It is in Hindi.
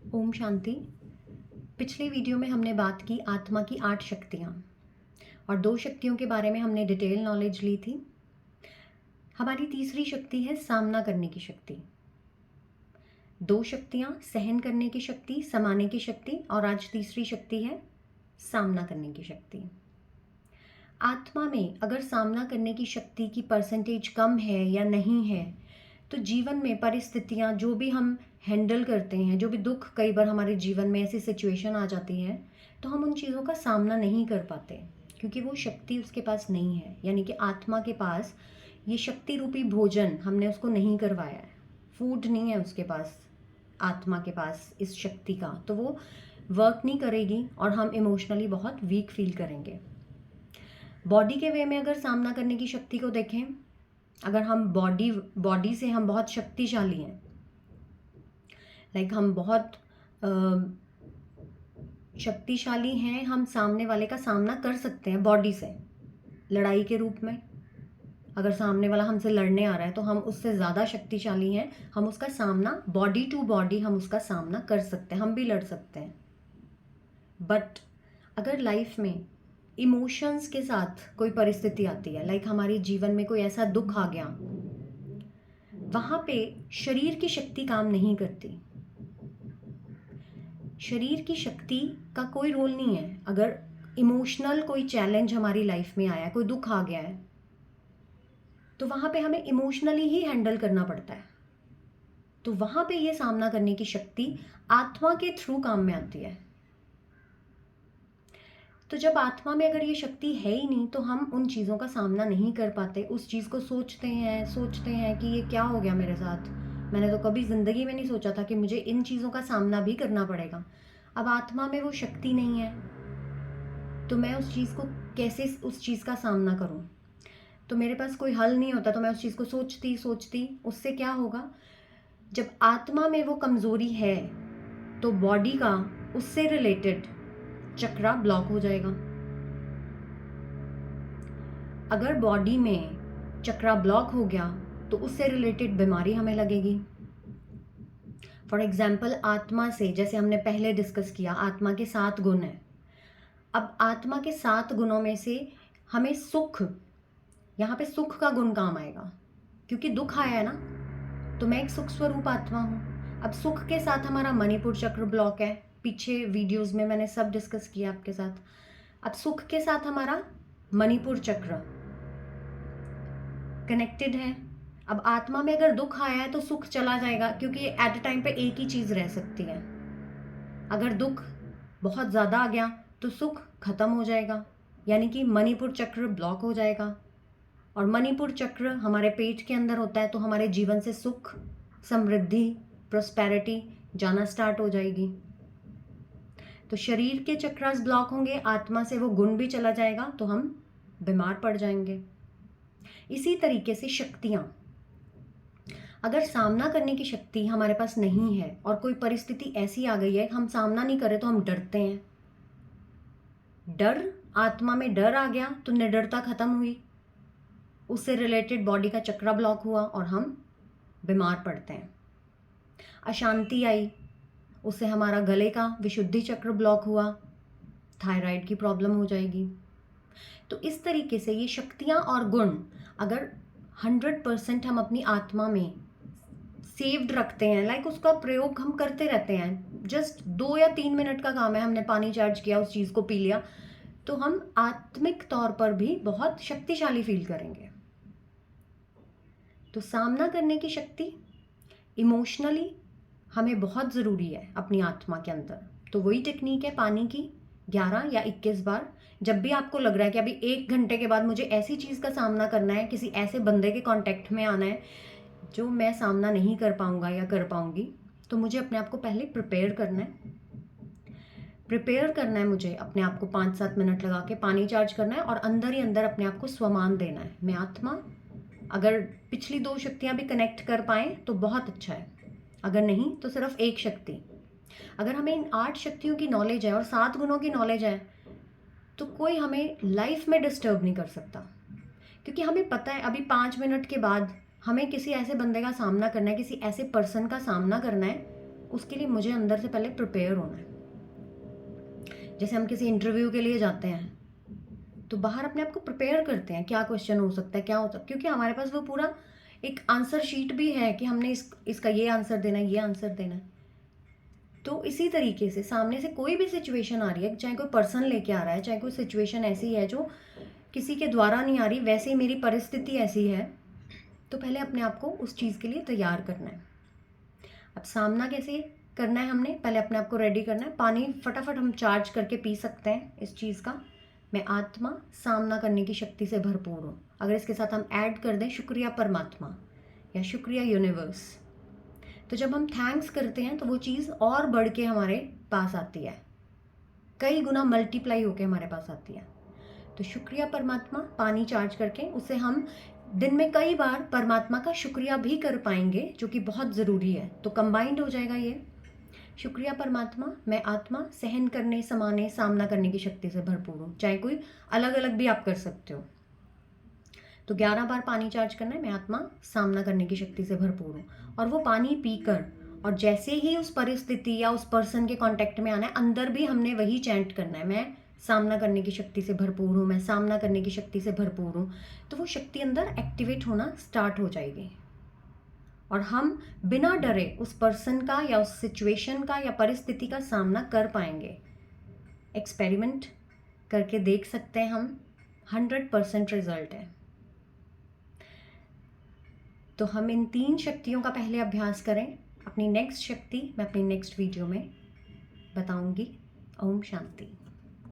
ओम शांति। पिछले वीडियो में हमने बात की आत्मा की 8 शक्तियाँ और 2 शक्तियों के बारे में हमने डिटेल नॉलेज ली थी। हमारी तीसरी शक्ति है सामना करने की शक्ति। 2 शक्तियाँ सहन करने की शक्ति, समाने की शक्ति और आज तीसरी शक्ति है सामना करने की शक्ति। आत्मा में अगर सामना करने की शक्ति की परसेंटेज कम है या नहीं है तो जीवन में परिस्थितियाँ जो भी हम हैंडल करते हैं, जो भी दुख कई बार हमारे जीवन में ऐसी सिचुएशन आ जाती है तो हम उन चीज़ों का सामना नहीं कर पाते क्योंकि वो शक्ति उसके पास नहीं है। यानी कि आत्मा के पास ये शक्ति रूपी भोजन हमने उसको नहीं करवाया है, फूड नहीं है उसके पास, आत्मा के पास इस शक्ति का, तो वो वर्क नहीं करेगी और हम इमोशनली बहुत वीक फील करेंगे। बॉडी के वे में अगर सामना करने की शक्ति को देखें, अगर हम बॉडी से हम बहुत शक्तिशाली हैं, लाइक हम बहुत शक्तिशाली हैं, हम सामने वाले का सामना कर सकते हैं बॉडी से। लड़ाई के रूप में अगर सामने वाला हमसे लड़ने आ रहा है तो हम उससे ज़्यादा शक्तिशाली हैं, हम उसका सामना बॉडी टू बॉडी हम उसका सामना कर सकते हैं, हम भी लड़ सकते हैं। बट अगर लाइफ में इमोशंस के साथ कोई परिस्थिति आती है, लाइक हमारे जीवन में कोई ऐसा दुख आ गया, वहाँ पे शरीर की शक्ति काम नहीं करती। शरीर की शक्ति का कोई रोल नहीं है। अगर इमोशनल कोई चैलेंज हमारी लाइफ में आया, कोई दुख आ गया है, तो वहाँ पे हमें इमोशनली ही हैंडल करना पड़ता है। तो वहाँ पे ये सामना करने की शक्ति आत्मा के थ्रू काम में आती है। तो जब आत्मा में अगर ये शक्ति है ही नहीं तो हम उन चीज़ों का सामना नहीं कर पाते। उस चीज़ को सोचते हैं कि ये क्या हो गया मेरे साथ, मैंने तो कभी ज़िंदगी में नहीं सोचा था कि मुझे इन चीज़ों का सामना भी करना पड़ेगा। अब आत्मा में वो शक्ति नहीं है तो मैं उस चीज़ को कैसे उस चीज़ का सामना करूं? तो मेरे पास कोई हल नहीं होता, तो मैं उस चीज़ को सोचती उससे क्या होगा, जब आत्मा में वो कमज़ोरी है तो बॉडी का उससे रिलेटेड चक्रा ब्लॉक हो जाएगा। अगर बॉडी में चक्रा ब्लॉक हो गया तो उससे रिलेटेड बीमारी हमें लगेगी। फॉर एग्जाम्पल, आत्मा से, जैसे हमने पहले डिस्कस किया, आत्मा के 7 गुण हैं। अब आत्मा के 7 गुणों में से हमें सुख, यहाँ पे सुख का गुण काम आएगा क्योंकि दुख आया है ना, तो मैं एक सुख स्वरूप आत्मा हूँ। अब सुख के साथ हमारा मणिपुर चक्र ब्लॉक है, पीछे वीडियोस में मैंने सब डिस्कस किया आपके साथ। अब सुख के साथ हमारा मणिपुर चक्र कनेक्टेड है। अब आत्मा में अगर दुख आया है तो सुख चला जाएगा क्योंकि एट अ टाइम पे एक ही चीज़ रह सकती है। अगर दुख बहुत ज़्यादा आ गया तो सुख खत्म हो जाएगा, यानी कि मणिपुर चक्र ब्लॉक हो जाएगा। और मणिपुर चक्र हमारे पेट के अंदर होता है तो हमारे जीवन से सुख, समृद्धि, प्रोस्पेरिटी जाना स्टार्ट हो जाएगी। तो शरीर के चक्रास ब्लॉक होंगे, आत्मा से वो गुण भी चला जाएगा तो हम बीमार पड़ जाएंगे। इसी तरीके से शक्तियाँ, अगर सामना करने की शक्ति हमारे पास नहीं है और कोई परिस्थिति ऐसी आ गई है हम सामना नहीं करें तो हम डरते हैं। डर, आत्मा में डर आ गया तो निडरता खत्म हुई, उससे रिलेटेड बॉडी का चक्रा ब्लॉक हुआ और हम बीमार पड़ते हैं। अशांति आई, उससे हमारा गले का विशुद्धि चक्र ब्लॉक हुआ, थायराइड की प्रॉब्लम हो जाएगी। तो इस तरीके से ये शक्तियाँ और गुण अगर 100% हम अपनी आत्मा में सेव्ड रखते हैं, लाइक उसका प्रयोग हम करते रहते हैं, जस्ट 2 या 3 मिनट का काम है, हमने पानी चार्ज किया, उस चीज़ को पी लिया, तो हम आत्मिक तौर पर भी बहुत शक्तिशाली फील करेंगे। तो सामना करने की शक्ति इमोशनली हमें बहुत ज़रूरी है अपनी आत्मा के अंदर। तो वही टेक्निक है पानी की, 11 या 21 बार। जब भी आपको लग रहा है कि अभी 1 घंटे के बाद मुझे ऐसी चीज़ का सामना करना है, किसी ऐसे बंदे के कांटेक्ट में आना है जो मैं सामना नहीं कर पाऊंगा या कर पाऊंगी, तो मुझे अपने आप को पहले प्रिपेयर करना है मुझे अपने आप को 5-7 मिनट लगा के पानी चार्ज करना है और अंदर ही अंदर अपने आप को स्वमान देना है, मैं आत्मा। अगर पिछली 2 शक्तियाँ भी कनेक्ट कर पाएँ तो बहुत अच्छा है, अगर नहीं तो सिर्फ एक शक्ति। अगर हमें इन 8 शक्तियों की नॉलेज है और 7 गुणों की नॉलेज है तो कोई हमें लाइफ में डिस्टर्ब नहीं कर सकता, क्योंकि हमें पता है अभी 5 मिनट के बाद हमें किसी ऐसे बंदे का सामना करना है, किसी ऐसे पर्सन का सामना करना है उसके लिए मुझे अंदर से पहले प्रिपेयर होना है। जैसे हम किसी इंटरव्यू के लिए जाते हैं तो बाहर अपने आप को प्रिपेयर करते हैं, क्या क्वेश्चन हो सकता है, क्या हो सकता है, क्योंकि हमारे पास वो पूरा एक आंसर शीट भी है कि हमने इसका ये आंसर देना है, ये आंसर देना है। तो इसी तरीके से सामने से कोई भी सिचुएशन आ रही है, चाहे कोई पर्सन लेके आ रहा है, चाहे कोई सिचुएशन ऐसी है जो किसी के द्वारा नहीं आ रही, वैसे ही मेरी परिस्थिति ऐसी है, तो पहले अपने आप को उस चीज़ के लिए तैयार करना है। अब सामना कैसे करना है, हमने पहले अपने आप को रेडी करना है। पानी फटाफट हम चार्ज करके पी सकते हैं इस चीज़ का, मैं आत्मा सामना करने की शक्ति से भरपूर हूँ। अगर इसके साथ हम ऐड कर दें शुक्रिया परमात्मा या शुक्रिया यूनिवर्स, तो जब हम थैंक्स करते हैं तो वो चीज़ और बढ़ के हमारे पास आती है, कई गुना मल्टीप्लाई होके हमारे पास आती है। तो शुक्रिया परमात्मा, पानी चार्ज करके उससे हम दिन में कई बार परमात्मा का शुक्रिया भी कर पाएंगे, जो कि बहुत ज़रूरी है। तो कंबाइंड हो जाएगा ये, शुक्रिया परमात्मा, मैं आत्मा सहन करने, समाने, सामना करने की शक्ति से भरपूर हूँ। चाहे कोई अलग अलग भी आप कर सकते हो। तो 11 बार पानी चार्ज करना है, मैं आत्मा सामना करने की शक्ति से भरपूर हूँ। और वो पानी पीकर और जैसे ही उस परिस्थिति या उस पर्सन के कांटेक्ट में आना है, अंदर भी हमने वही चैंट करना है, मैं सामना करने की शक्ति से भरपूर हूँ, मैं सामना करने की शक्ति से भरपूर हूँ। तो वो शक्ति अंदर एक्टिवेट होना स्टार्ट हो जाएगी और हम बिना डरे उस पर्सन का या उस सिचुएशन का या परिस्थिति का सामना कर पाएंगे। एक्सपेरिमेंट करके देख सकते हैं हम, 100% रिजल्ट है। तो हम इन 3 शक्तियों का पहले अभ्यास करें। अपनी नेक्स्ट शक्ति मैं अपनी नेक्स्ट वीडियो में बताऊंगी। ओम शांति।